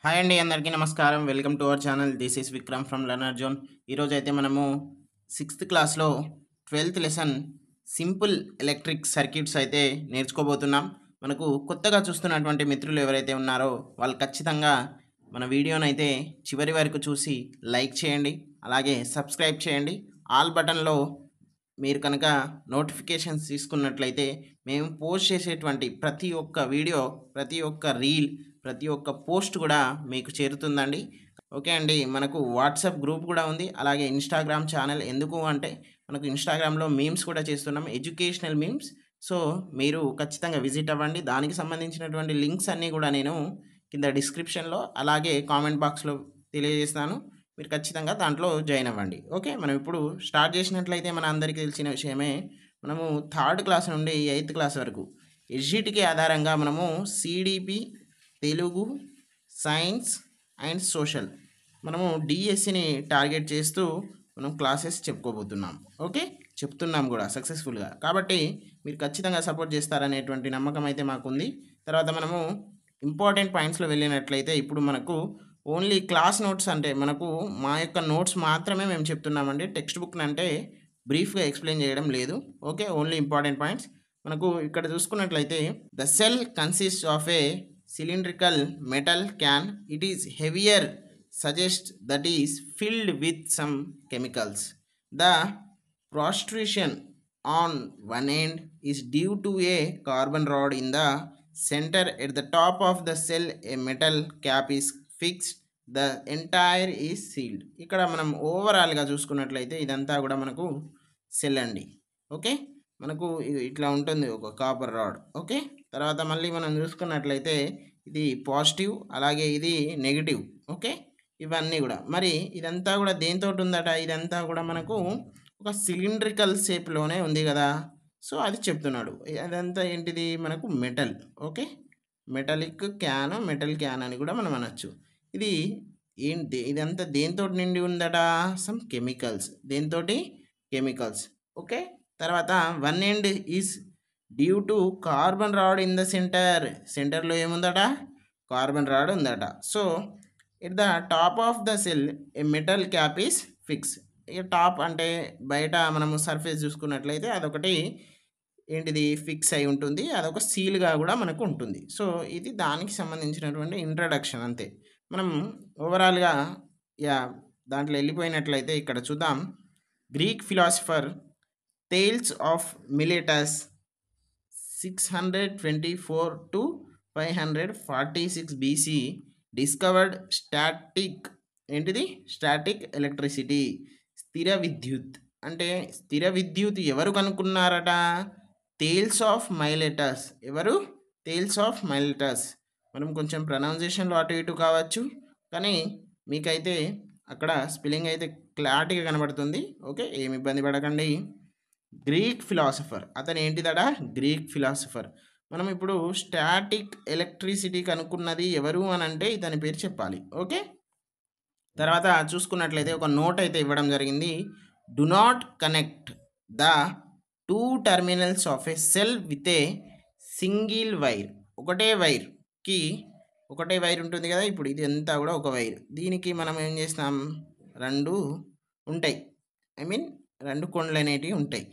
Hi అండి, అందరికీ నమస్కారం. Welcome to our channel. This is Vikram from learner zone. ఈరోజు అయితే మనము 6th క్లాస్లో 12th lesson simple electric circuits అయితే నేర్చుకోబోతున్నాం. మనకు కొత్తగా చూస్తున్నటువంటి మిత్రులు ఎవరైతే ఉన్నారో వాళ్ళు ఖచ్చితంగా మన వీడియోని అయితే చివరి వరకు చూసి లైక్ చేయండి, అలాగే సబ్స్క్రైబ్ చేయండి. ఆల్ బటన్లో మీరు కనుక నోటిఫికేషన్స్ తీసుకున్నట్లయితే మేము పోస్ట్ చేసేటువంటి ప్రతి ఒక్క వీడియో, ప్రతి ఒక్క రీల్, ప్రతి ఒక్క పోస్ట్ కూడా మీకు చేరుతుందండి. ఓకే అండి. మనకు వాట్సాప్ గ్రూప్ కూడా ఉంది, అలాగే ఇన్స్టాగ్రామ్ ఛానల్. ఎందుకు అంటే మనకు ఇన్స్టాగ్రామ్లో మీమ్స్ కూడా చేస్తున్నాం, ఎడ్యుకేషనల్ మీమ్స్. సో మీరు ఖచ్చితంగా విజిట్ అవ్వండి. దానికి సంబంధించినటువంటి లింక్స్ అన్నీ కూడా నేను కింద డిస్క్రిప్షన్లో అలాగే కామెంట్ బాక్స్లో తెలియజేస్తాను. మీరు ఖచ్చితంగా దాంట్లో జాయిన్ అవ్వండి. ఓకే, మనం ఇప్పుడు స్టార్ట్ చేసినట్లయితే మన అందరికీ తెలిసిన విషయమే. మనము 3rd క్లాస్ నుండి 8th క్లాస్ వరకు ఎస్జిటికి ఆధారంగా మనము CDP, Telugu, science and social, మనము డిఎస్సిని టార్గెట్ చేస్తూ మనం క్లాసెస్ చెప్పుకోబోతున్నాం. ఓకే, చెప్తున్నాం కూడా సక్సెస్ఫుల్గా. కాబట్టి మీరు ఖచ్చితంగా సపోర్ట్ చేస్తారనేటువంటి నమ్మకం అయితే మాకుంది. తర్వాత మనము ఇంపార్టెంట్ పాయింట్స్లో వెళ్ళినట్లయితే ఇప్పుడు మనకు ఓన్లీ క్లాస్ నోట్స్, అంటే మనకు మా యొక్క నోట్స్ మాత్రమే మేము చెప్తున్నామండి. టెక్స్ట్ బుక్ అంటే బ్రీఫ్గా ఎక్స్ప్లెయిన్ చేయడం లేదు. Okay, only important points. మనకు ఇక్కడ చూసుకున్నట్లయితే the cell consist of A cylindrical metal can. It is heavier, suggest that is filled with some chemicals. The protrusion on one end is due to a carbon rod in the center. At the top of the cell a metal cap is fixed. The entire is sealed. ఇక్కడ మనం ఓవరాల్గా చూసుకున్నట్లయితే ఇదంతా కూడా మనకు cell అండి. Okay, మనకు ఇట్లా ఉంటుంది ఒక కాపర్ రాడ్. ఓకే, తర్వాత మళ్ళీ మనం చూసుకున్నట్లయితే ఇది పాజిటివ్, అలాగే ఇది నెగిటివ్. ఓకే, ఇవన్నీ కూడా మరి ఇదంతా కూడా దేంతో ఉందట, ఇదంతా కూడా మనకు ఒక సిలిండ్రికల్ షేప్లోనే ఉంది కదా. సో అది చెప్తున్నాడు. అదంతా ఏంటిది, మనకు metal. Okay, metallic can, metal can అని కూడా మనం అనొచ్చు. ఇది ఏంటి, ఇదంతా దేంతో నిండి ఉందట, సమ్ కెమికల్స్. దేంతోటి, కెమికల్స్. ఓకే, తర్వాత one end is due to carbon rod in the సెంటర్లో ఏముందట, కార్బన్ రాడ్ ఉందట. So at the top of the cell A metal cap is fix. ఇక టాప్ అంటే బయట మనము సర్ఫేస్ చూసుకున్నట్లయితే అదొకటి ఏంటిది, ఫిక్స్ అయి ఉంటుంది. అదొక సీల్గా కూడా మనకు ఉంటుంది. సో ఇది దానికి సంబంధించినటువంటి ఇంట్రడక్షన్ అంతే. మనం ఓవరాల్గా దాంట్లో వెళ్ళిపోయినట్లయితే ఇక్కడ చూద్దాం. Greek philosopher Thales of Miletus 624 to 546 BC discovered static, ఏంటిది, స్టాటిక్ ఎలక్ట్రిసిటీ, స్థిర విద్యుత్. అంటే స్థిర విద్యుత్ ఎవరు కనుక్కున్నారట, థేల్స్ ఆఫ్ మైలెటస్. ఎవరు, థేల్స్ ఆఫ్ మైలెటస్. మనం కొంచెం ప్రొనౌన్సియేషన్లో అటు ఇటు కావచ్చు, కానీ మీకైతే అక్కడ స్పెల్లింగ్ అయితే క్లారిటీగా కనబడుతుంది. ఓకే, ఏమి ఇబ్బంది పడకండి. గ్రీక్ ఫిలాసఫర్, అతను ఏంటిదట, గ్రీక్ ఫిలాసఫర్. మనం ఇప్పుడు స్టాటిక్ ఎలక్ట్రిసిటీ కనుక్కున్నది ఎవరు అని అంటే ఇతని పేరు చెప్పాలి. ఓకే, తర్వాత చూసుకున్నట్లయితే ఒక నోట్ అయితే ఇవ్వడం జరిగింది. Do not connect the 2 terminals of A cell with a single wire. ఒకటే వైర్ ఉంటుంది కదా. ఇప్పుడు ఇది అంతా కూడా ఒక వైర్. దీనికి మనం ఏం చేస్తాం, 2 ఉంటాయి, ఐ మీన్ 2 కొండలు అనేటివి ఉంటాయి.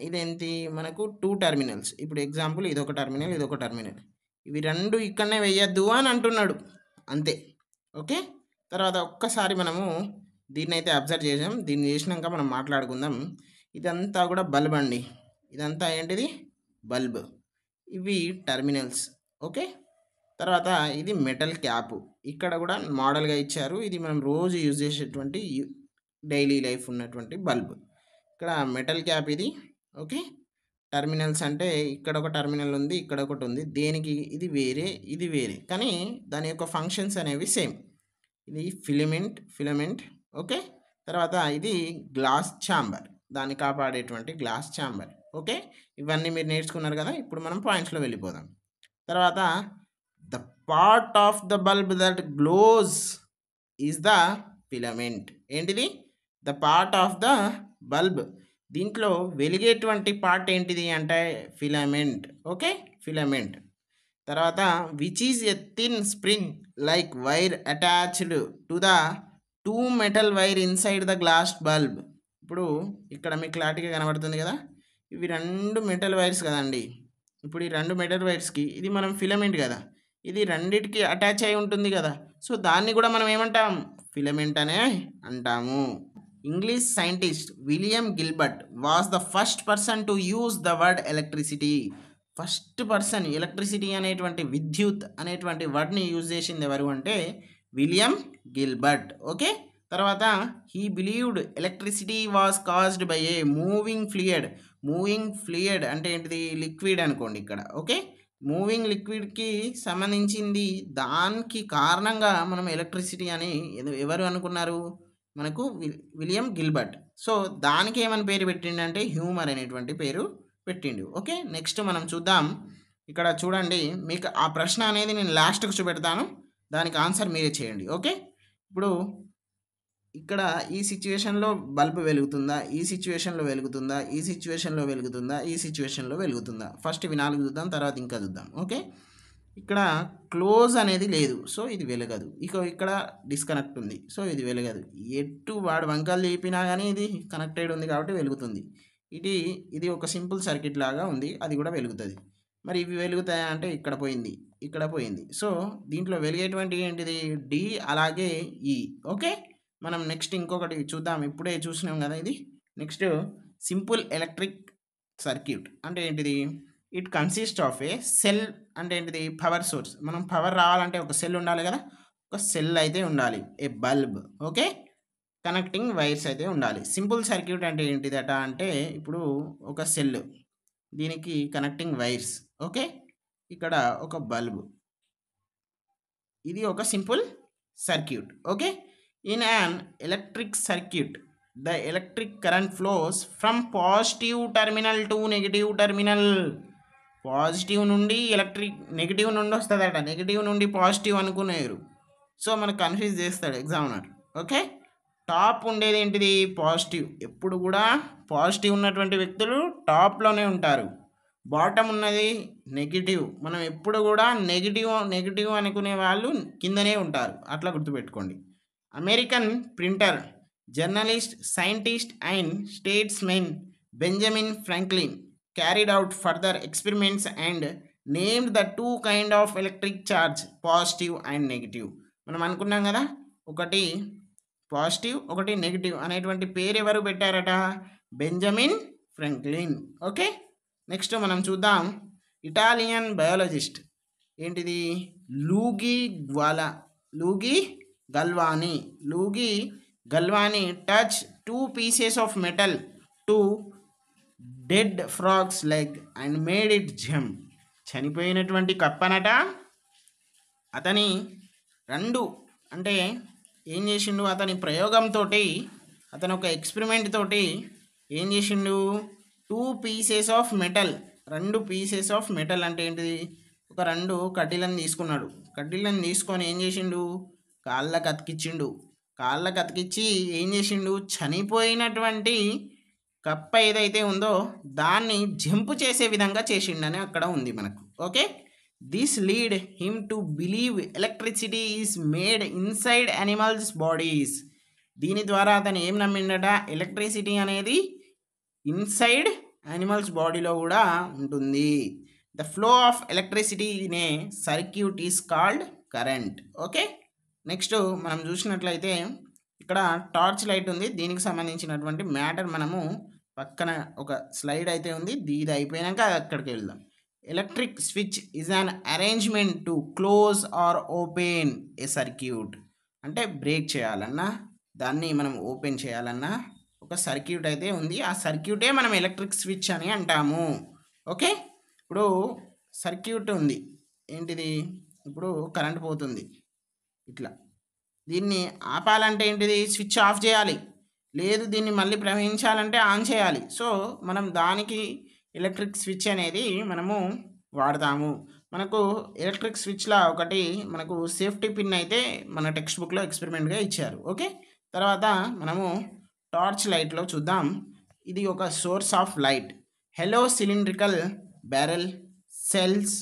ఇదేంటి, మనకు 2 టర్మినల్స్. ఇప్పుడు ఎగ్జాంపుల్ ఇదొక టర్మినల్, ఇదొక టర్మినల్. ఇవి 2 ఇక్కడనే వేయద్దు అని అంటున్నాడు, అంతే. ఓకే, తర్వాత ఒక్కసారి మనము దీన్ని అయితే అబ్జర్వ్ చేసాం. దీన్ని చేసినాక మనం మాట్లాడుకుందాం. ఇదంతా కూడా బల్బ్ అండి. ఇదంతా ఏంటిది, బల్బ్. ఇవి టర్మినల్స్. ఓకే, తర్వాత ఇది మెటల్ క్యాప్. ఇక్కడ కూడా మోడల్గా ఇచ్చారు. ఇది మనం రోజు యూజ్ చేసేటువంటి డైలీ లైఫ్ ఉన్నటువంటి బల్బ్. ఇక్కడ మెటల్ క్యాప్ ఇది. ఓకే, టర్మినల్స్ అంటే ఇక్కడ ఒక టర్మినల్ ఉంది, ఇక్కడ ఒకటి ఉంది. దేనికి, ఇది వేరే, ఇది వేరే, కానీ దాని యొక్క ఫంక్షన్స్ అనేవి సేమ్. ఇది ఫిలమెంట్. ఓకే, తర్వాత ఇది గ్లాస్ ఛాంబర్, దాన్ని కాపాడేటువంటి గ్లాస్ ఛాంబర్. ఓకే, ఇవన్నీ మీరు నేర్చుకున్నారు కదా. ఇప్పుడు మనం పాయింట్స్లో వెళ్ళిపోదాం. తర్వాత the part of the bulb that glows is the filament. ఏంటిది, the part of the bulb, దీంట్లో వెలిగేటువంటి పార్ట్ ఏంటిది అంటే ఫిలమెంట్. Okay, filament. తర్వాత which is a thin spring like wire attached to the 2 metal wire inside the glass bulb. ఇప్పుడు ఇక్కడ మీకు క్లారిటీగా కనబడుతుంది కదా, ఇవి 2 మెటల్ వైర్స్ కదండి. ఇప్పుడు ఈ 2 మెటల్ వైర్స్కి ఇది మనం ఫిలమెంట్ కదా, ఇది రెండిటికి అటాచ్ అయి ఉంటుంది కదా, సో దాన్ని కూడా మనం ఏమంటాం, ఫిలమెంట్ అనే అంటాము. English scientist William Gilbert was the first person to use the word electricity. First person electricity అనేటువంటి విద్యుత్ అనేటువంటి వర్డ్ని యూజ్ చేసింది ఎవరు అంటే విలియం గిల్బర్ట్. ఓకే, తర్వాత he believed electricity was caused by A moving fluid. Moving fluid అంటే ఏంటిది, liquid అనుకోండి ఇక్కడ. ఓకే, మూవింగ్ లిక్విడ్కి సంబంధించింది, దానికి కారణంగా మనం ఎలక్ట్రిసిటీ అని ఎవరు అనుకున్నారు, మనకు విలియం గిల్బర్ట్. సో దానికి ఏమని పేరు పెట్టిండంటే హ్యూమర్ అనేటువంటి పేరు పెట్టిండు. ఓకే, నెక్స్ట్ మనం చూద్దాం. ఇక్కడ చూడండి, మీకు ఆ ప్రశ్న అనేది నేను లాస్ట్కి చూపెడతాను, దానికి ఆన్సర్ మీరే చేయండి. ఓకే, ఇప్పుడు ఇక్కడ ఈ సిచ్యువేషన్లో బల్బ్ వెలుగుతుందా, ఈ సిచ్యువేషన్లో వెలుగుతుందా, ఈ సిచ్యువేషన్లో వెలుగుతుందా, ఈ సిచ్యువేషన్లో వెలుగుతుందా, ఫస్ట్ ఇవి 4 చూద్దాం, తర్వాత ఇంకా చూద్దాం. ఓకే, ఇక్కడ క్లోజ్ అనేది లేదు, సో ఇది వెలగదు. ఇక్కడ డిస్కనెక్ట్ ఉంది, సో ఇది వెలగదు. ఎటు వాడు వంకలు తీపినా కానీ ఇది కనెక్టెడ్ ఉంది కాబట్టి వెలుగుతుంది. ఇది ఒక సింపుల్ సర్క్యూట్ లాగా ఉంది, అది కూడా వెలుగుతుంది. మరి ఇవి వెలుగుతాయా అంటే ఇక్కడ పోయింది, ఇక్కడ పోయింది. సో దీంట్లో వెలిగేటువంటి ఏంటిది, డి అలాగే ఈ. ఓకే, మనం నెక్స్ట్ ఇంకొకటి చూద్దాం. ఇప్పుడే చూసినాం కదా ఇది. నెక్స్ట్ సింపుల్ ఎలక్ట్రిక్ సర్క్యూట్ అంటే ఏంటిది, it consist of A cell. అంటే ఏంటిది, పవర్ సోర్స్. మనం పవర్ రావాలంటే ఒక సెల్ ఉండాలి కదా, ఒక సెల్ అయితే ఉండాలి, ఏ బల్బ్. ఓకే, కనెక్టింగ్ వైర్స్ అయితే ఉండాలి. సింపుల్ సర్క్యూట్ అంటే ఏంటిదట అంటే, ఇప్పుడు ఒక సెల్, దీనికి కనెక్టింగ్ వైర్స్. ఓకే, ఇక్కడ ఒక బల్బ్, ఇది ఒక simple circuit. Okay, in an electric circuit the electric current flows from positive terminal to negative terminal. Positive నుండి నెగిటివ్ నుండి వస్తుందట, నెగిటివ్ నుండి పాజిటివ్ అనుకునేరు. సో మనకు కన్ఫ్యూజ్ చేస్తాడు ఎగ్జామినర్. ఓకే, టాప్ ఉండేది ఏంటిది, పాజిటివ్. ఎప్పుడు కూడా పాజిటివ్ ఉన్నటువంటి వ్యక్తులు టాప్లోనే ఉంటారు. బాటమ్ ఉన్నది నెగిటివ్. మనం ఎప్పుడు కూడా నెగిటివ్ అనుకునే వాళ్ళు కిందనే ఉంటారు, అట్లా గుర్తుపెట్టుకోండి. American printer, journalist, scientist and statesmen Benjamin Franklin carried out further experiments and named the 2 kind of electric charge, positive and negative. మనం అనుకున్నాం కదా, ఒకటి పాజిటివ్ ఒకటి నెగిటివ్ అనేటువంటి పేరు ఎవరు పెట్టారట, బెంజమిన్ ఫ్రాంక్లిన్. ఓకే, నెక్స్ట్ మనం చూద్దాం. ఇటాలియన్ బయాలజిస్ట్ ఏంటిది, Luigi Galvani touch 2 pieces of metal to dead frogs leg and made it jump. చనిపోయినటువంటి కప్పనట, అతని 2 అంటే ఏం చేసిండు, అతని ప్రయోగంతో, అతను ఒక ఎక్స్పెరిమెంట్ తోటి ఏం చేసిండు, 2 pieces of metal, 2 pieces of metal అంటే ఏంటిది, ఒక 2 కడ్డీలను తీసుకున్నాడు. కడ్డీలను తీసుకొని ఏం చేసిండు, కాళ్ళకు అతికిచ్చి ఏం చేసిండు, చనిపోయినటువంటి కప్ప ఏదైతే ఉందో దాన్ని జంప్ చేసే విధంగా చేసిండని అక్కడ ఉంది మనకు. Okay, this lead him to believe electricity is made inside animals bodies. దీని ద్వారా అతను ఏం నమ్మిండట, ఎలక్ట్రిసిటీ అనేది ఇన్సైడ్ యానిమల్స్ బాడీలో కూడా ఉంటుంది. The flow of electricity in a circuit is called current. Okay, next మనం చూసినట్లయితే ఇక్కడ టార్చ్ లైట్ ఉంది, దీనికి సంబంధించినటువంటి మ్యాటర్ మనము పక్కన ఒక స్లైడ్ అయితే ఉంది, ఇది అయిపోయాక అక్కడికి వెళ్దాం. Electric switch is an arrangement to close or open a circuit. అంటే బ్రేక్ చేయాలన్నా, దాన్ని మనం ఓపెన్ చేయాలన్నా ఒక సర్క్యూట్ అయితే ఉంది, ఆ సర్క్యూటే మనం ఎలక్ట్రిక్ స్విచ్ అని అంటాము. ఓకే, ఇప్పుడు సర్క్యూట్ ఉంది ఏంటిది, ఇప్పుడు కరెంట్ పోతుంది ఇట్లా, దీన్ని ఆపాలంటే ఏంటిది, స్విచ్ ఆఫ్ చేయాలి, లేదు దీన్ని మళ్ళీ ప్రవహించాలంటే ఆన్ చేయాలి. సో మనం దానికి ఎలక్ట్రిక్ స్విచ్ అనేది మనము వాడతాము. మనకు ఎలక్ట్రిక్ స్విచ్లా ఒకటి మనకు సేఫ్టీ పిన్ అయితే మన టెక్స్ట్ బుక్లో ఎక్స్పెరిమెంట్గా ఇచ్చారు. ఓకే, తర్వాత మనము టార్చ్ లైట్లో చూద్దాం. ఇది ఒక source of light. Hello cylindrical barrel, cells,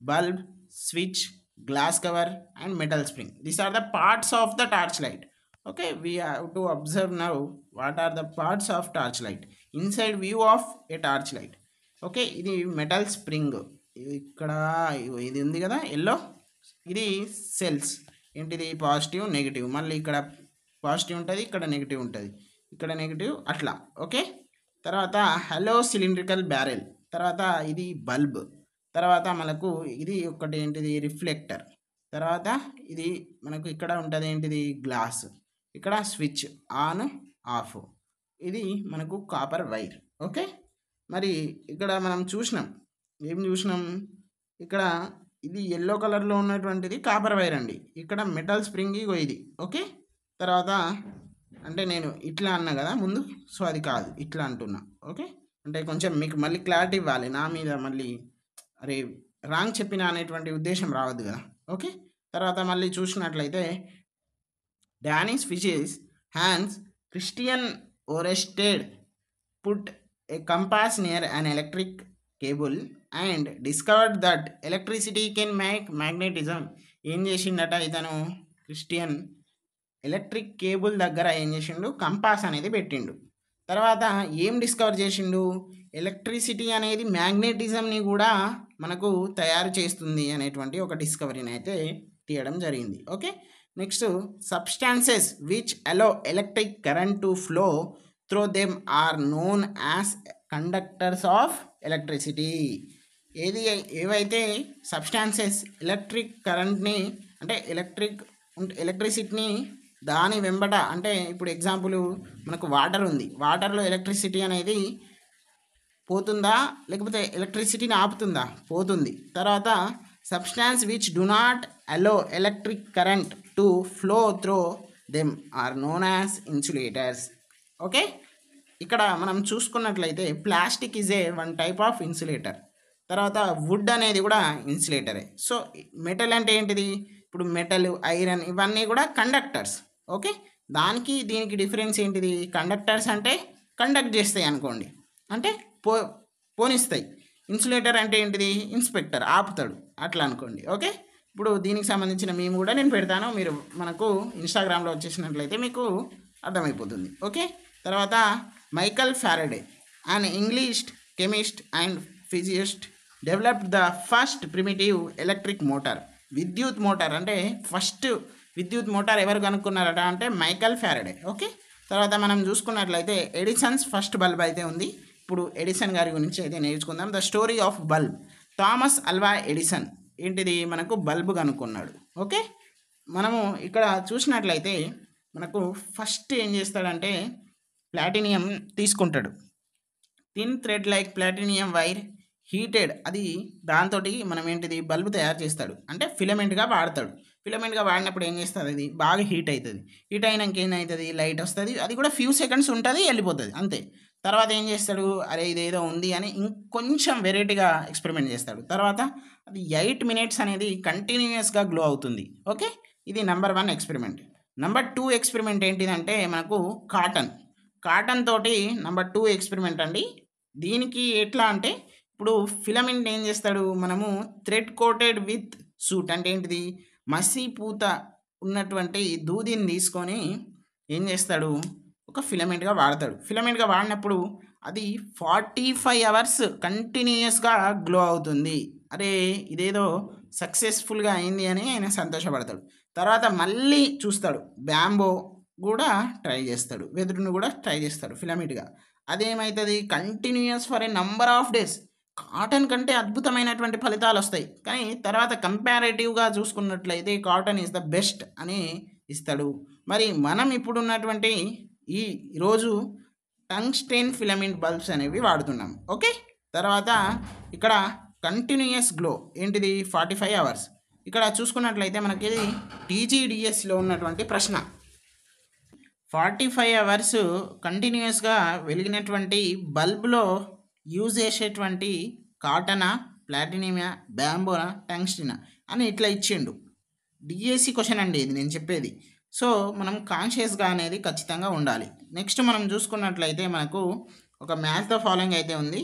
bulb, switch, glass cover and metal spring. These are the parts of the torchlight. Okay, we have to observe now what are the parts of torchlight, inside view of a torchlight. Okay, ఇది metal spring, ఇక్కడ ఇది ఉంది కదా yellow, ఇది cells ఏంటిది positive negative, మళ్ళీ ఇక్కడ positive ఉంటుంది, ఇక్కడ నెగిటివ్ ఉంటుంది, ఇక్కడ నెగిటివ్ అట్లా. ఓకే, తర్వాత హలో సిలిండ్రికల్ బ్యారెల్, తర్వాత ఇది బల్బ్, తర్వాత మనకు ఇది ఒకటి ఏంటిది రిఫ్లెక్టర్, తర్వాత ఇది మనకు ఇక్కడ ఉంటుంది ఏంటిది గ్లాస్, ఇక్కడ స్విచ్ ఆన్ ఆఫ్, ఇది మనకు కాపర్ వైర్. ఓకే, మరి ఇక్కడ మనం చూసినాం, ఏం చూసినాం, ఇక్కడ ఇది ఎల్లో కలర్లో ఉన్నటువంటిది కాపర్ వైర్ అండి, ఇక్కడ మెటల్ స్ప్రింగ్ ఇది. ఓకే, తర్వాత అంటే నేను ఇట్లా అన్నా కదా ముందు, సో అది కాదు ఇట్లా అంటున్నా. ఓకే, అంటే కొంచెం మీకు మళ్ళీ క్లారిటీ ఇవ్వాలి, నా మీద మళ్ళీ అరే రాంగ్ చెప్పిన అనేటువంటి ఉద్దేశం రావద్దు కదా. ఓకే, తర్వాత మళ్ళీ చూసినట్లయితే Danish physicist Hans Christian Oersted put a compass near an electric cable and discovered that electricity can make magnetism. ఏం చేసిండట ఇతను, క్రిస్టియన్ ఎలక్ట్రిక్ కేబుల్ దగ్గర ఏం చేసిండు, కంపాస్ అనేది పెట్టిండు. తర్వాత ఏం డిస్కవర్ చేసిండు, ఎలక్ట్రిసిటీ అనేది మ్యాగ్నెటిజంని కూడా మనకు తయారు చేస్తుంది అనేటువంటి ఒక డిస్కవరీని అయితే తీయడం జరిగింది. Okay, next substances which allow electric current to flow through them are known as conductors of electricity. ఏవైతే సబ్స్టాన్సెస్ ఎలక్ట్రిక్ కరెంట్ని అంటే ఎలక్ట్రిసిటీని దాని వెంబట, అంటే ఇప్పుడు ఎగ్జాంపుల్ మనకు వాటర్ ఉంది, వాటర్లో ఎలక్ట్రిసిటీ అనేది పోతుందా లేకపోతే ఎలక్ట్రిసిటీని ఆపుతుందా, పోతుంది. తర్వాత substance which do not allow electric current to flow through them are known as insulators. Okay, ఇక్కడ మనం చూసుకున్నట్లయితే plastic is a one type of insulator, తర్వాత వుడ్ అనేది కూడా ఇన్సులేటరే. సో మెటల్ అంటే ఏంటిది, ఇప్పుడు మెటల్ ఐరన్ ఇవన్నీ కూడా కండక్టర్స్. ఓకే, దానికి దీనికి డిఫరెన్స్ ఏంటిది, కండక్టర్స్ అంటే కండక్ట్ చేస్తాయి అనుకోండి, అంటే పోనిస్తాయి. ఇన్సులేటర్ అంటే ఏంటిది, ఇన్స్పెక్టర్ ఆపుతాడు అట్లా అనుకోండి. ఓకే, ఇప్పుడు దీనికి సంబంధించిన మేము కూడా నేను పెడతాను, మీరు మనకు ఇన్స్టాగ్రామ్లో వచ్చేసినట్లయితే మీకు అర్థమైపోతుంది. ఓకే, తర్వాత Michael Faraday an English chemist and physicist developed the first primitive electric motor. విద్యుత్ మోటార్ అంటే ఫస్ట్ విద్యుత్ మోటార్ ఎవరు కనుక్కున్నారట అంటే మైకల్ ఫారడే. ఓకే, తర్వాత మనం చూసుకున్నట్లయితే ఎడిసన్స్ ఫస్ట్ బల్బ్ అయితే ఉంది. ఇప్పుడు ఎడిసన్ గారి గురించి అయితే నేర్చుకుందాం. The story of bulb. Thomas Alva Edison ఏంటిది మనకు బల్బు కనుక్కున్నాడు. ఓకే, మనము ఇక్కడ చూసినట్లయితే మనకు ఫస్ట్ ఏం చేస్తాడంటే ప్లాటినియం తీసుకుంటాడు, thin thread like platinum wire heated, అది దాంతో మనం ఏంటిది బల్బు తయారు చేస్తాడు, అంటే ఫిలమెంట్గా వాడతాడు. ఫిలమెంట్గా వాడినప్పుడు ఏం చేస్తుంది, అది బాగా హీట్ అవుతుంది. హీట్ అయినాక ఏమవుతుంది, లైట్ వస్తుంది, అది కూడా ఫ్యూ సెకండ్స్ ఉంటుంది, వెళ్ళిపోతుంది అంతే. తర్వాత ఏం చేస్తాడు, అరే ఇదేదో ఉంది అని ఇంకొంచెం వెరైటీగా ఎక్స్పెరిమెంట్ చేస్తాడు. తర్వాత అది 8 minutes అనేది కంటిన్యూస్గా గ్లో అవుతుంది. ఓకే, ఇది నెంబర్ 1 ఎక్స్పెరిమెంట్. నెంబర్ 2 ఎక్స్పెరిమెంట్ ఏంటిదంటే మనకు కాటన్ తోటి నెంబర్ 2 ఎక్స్పెరిమెంట్ అండి. దీనికి ఎట్లా అంటే ఇప్పుడు ఫిలమెంట్ ఏం చేస్తాడు, మనము థ్రెడ్ కోటెడ్ విత్ సూట్ అంటే ఏంటిది మసి పూత ఉన్నటువంటి దూదిని తీసుకొని ఏం చేస్తాడు, ఒక ఫిలమెంట్గా వాడతాడు. ఫిలమెంట్గా వాడినప్పుడు అది 45 hours కంటిన్యూస్గా గ్లో అవుతుంది. అరే ఇదేదో సక్సెస్ఫుల్గా అయింది అని ఆయన సంతోషపడతాడు. తర్వాత మళ్ళీ చూస్తాడు, బ్యాంబో కూడా ట్రై చేస్తాడు, వెదురును కూడా ట్రై చేస్తాడు ఫిలమెంట్గా. అదేమవుతుంది, continues for a number of days. Cotton కంటే అద్భుతమైనటువంటి ఫలితాలు వస్తాయి, కానీ తర్వాత కంపారేటివ్గా చూసుకున్నట్లయితే కాటన్ ఈజ్ ద బెస్ట్ అని ఇస్తాడు. మరి మనం ఇప్పుడున్నటువంటి ఈరోజు టంగ్స్టెన్ ఫిలమెంట్ బల్బ్స్ అనేవి వాడుతున్నాం. ఓకే, తర్వాత ఇక్కడ కంటిన్యూయస్ గ్లో ఏంటిది 45 hours. ఇక్కడ చూసుకున్నట్లయితే మనకి ఇది టీజీడిఎస్లో ఉన్నటువంటి ప్రశ్న. 45 hours కంటిన్యూస్గా వెలిగినటువంటి బల్బులో యూజ్ చేసేటువంటి కాటనా, ప్లాటినియమా, బ్యాంబోనా, టంగ్స్టెనా అని ఇట్లా ఇచ్చిండు. డిఎస్సి క్వశ్చన్ అండి ఇది నేను చెప్పేది. సో మనం కాన్షియస్గా అనేది ఖచ్చితంగా ఉండాలి. నెక్స్ట్ మనం చూసుకున్నట్లయితే మనకు ఒక మ్యాచ్ ద ఫాలోయింగ్ అయితే ఉంది.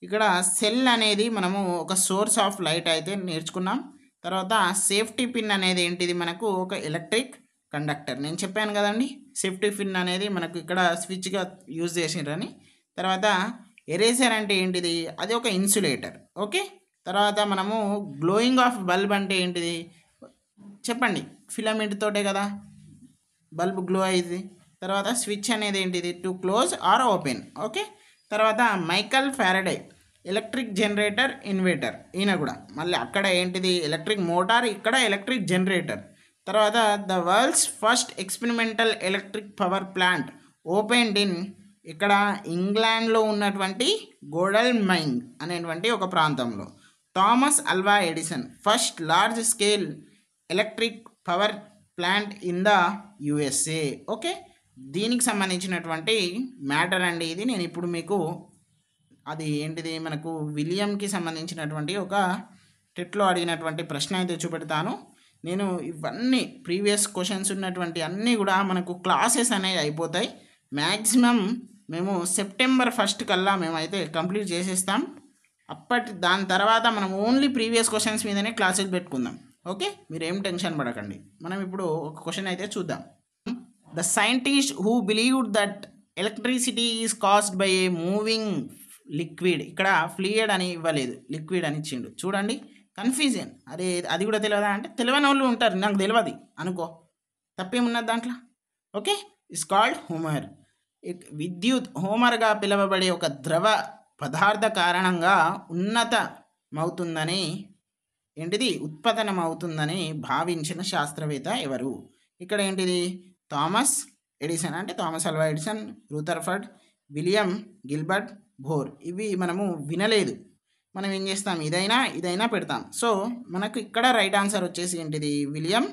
ఇక్కడ సెల్ అనేది మనము ఒక సోర్స్ ఆఫ్ లైట్ అయితే నేర్చుకున్నాం. తర్వాత సేఫ్టీ పిన్ అనేది ఏంటిది, మనకు ఒక ఎలక్ట్రిక్ కండక్టర్. నేను చెప్పాను కదండి సేఫ్టీ పిన్ అనేది మనకు ఇక్కడ స్విచ్గా యూజ్ చేసిండ్రని. తర్వాత ఎరేజర్ అంటే ఏంటిది, అది ఒక ఇన్సులేటర్. ఓకే, తర్వాత మనము గ్లోయింగ్ ఆఫ్ బల్బ్ అంటే ఏంటిది చెప్పండి, ఫిలమెంట్ తోటే కదా బల్బ్ గ్లో అయ్యింది. తర్వాత స్విచ్ అనేది ఏంటిది, to close or open. Okay, తర్వాత Michael Faraday electric generator inverter, ఈయన కూడా మళ్ళీ అక్కడ ఏంటిది ఎలక్ట్రిక్ మోటార్, ఇక్కడ ఎలక్ట్రిక్ జనరేటర్. తర్వాత the world's first experimental electric power plant opened in, ఇక్కడ ఇంగ్లాండ్లో ఉన్నటువంటి గోడల్ మైన్ అనేటువంటి ఒక ప్రాంతంలో. Thomas Alva Edison first large scale electric power plant in the USA. Okay, దీనికి సంబంధించినటువంటి మ్యాటర్ అండి ఇది. నేను ఇప్పుడు మీకు అది ఏంటిది మనకు విలియంకి సంబంధించినటువంటి ఒక టెట్లో అడిగినటువంటి ప్రశ్న అయితే చూపెడతాను. నేను ఇవన్నీ ప్రీవియస్ క్వశ్చన్స్ ఉన్నటువంటి అన్నీ కూడా మనకు క్లాసెస్ అనేవి అయిపోతాయి. మ్యాక్సిమం మేము సెప్టెంబర్ 1 కల్లా మేమైతే కంప్లీట్ చేసేస్తాం. దాని తర్వాత మనం ఓన్లీ ప్రీవియస్ క్వశ్చన్స్ మీదనే క్లాసెస్ పెట్టుకుందాం. ఓకే, మీరు ఏం టెన్షన్ పడకండి. మనం ఇప్పుడు ఒక క్వశ్చన్ అయితే చూద్దాం. The scientist who believed that electricity is caused by A moving liquid, ఇక్కడ ఫ్లూయిడ్ అని ఇవ్వలేదు, లిక్విడ్ అని ఇచ్చిండు. చూడండి కన్ఫ్యూజన్, అరే అది కూడా తెలియదా అంటే తెలియని వాళ్ళు ఉంటారు, నాకు తెలియదు అనుకో, తప్పేమున్నది దాంట్లో. Okay, it's called Homer. విద్యుత్ హోమర్గా పిలువబడే ఒక ద్రవ పదార్థ కారణంగా ఉన్నతమవుతుందని ఏంటిది ఉత్పతనమవుతుందని భావించిన శాస్త్రవేత్త ఎవరు? ఇక్కడ ఏంటిది థామస్ ఎడిసన్ అంటే Thomas Alva Edison, Rutherford, William Gilbert, bore. ఇవి మనము వినలేదు, మనం ఏం చేస్తాం ఇదైనా పెడతాం. సో మనకు ఇక్కడ రైట్ ఆన్సర్ వచ్చేసి ఏంటిది విలియం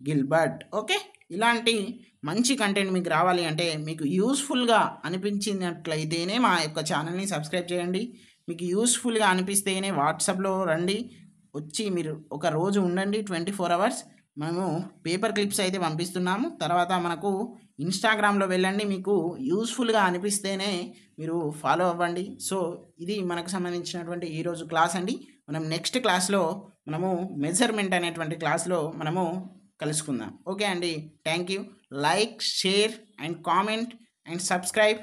గిల్బర్ట్. ఓకే, ఇలాంటి మంచి కంటెంట్ మీకు రావాలి అంటే మీకు యూస్ఫుల్గా అనిపించినట్లయితేనే మా యొక్క ఛానల్ని సబ్స్క్రైబ్ చేయండి. మీకు యూస్ఫుల్గా అనిపిస్తేనే వాట్సాప్లో రండి, వచ్చి మీరు ఒక రోజు ఉండండి, 24 hours మనము పేపర్ క్లిప్స్ అయితే పంపిస్తున్నాము. తర్వాత మనకు ఇన్స్టాగ్రామ్లో వెళ్ళండి, మీకు యూస్ఫుల్గా అనిపిస్తేనే మీరు ఫాలో అవ్వండి. సో ఇది మనకు సంబంధించినటువంటి ఈరోజు క్లాస్ అండి. మనం నెక్స్ట్ క్లాస్లో మనము మెజర్మెంట్ అనేటువంటి క్లాస్లో మనము కలుసుకుందాం. ఓకే అండి, thank you. Like, share and comment and subscribe.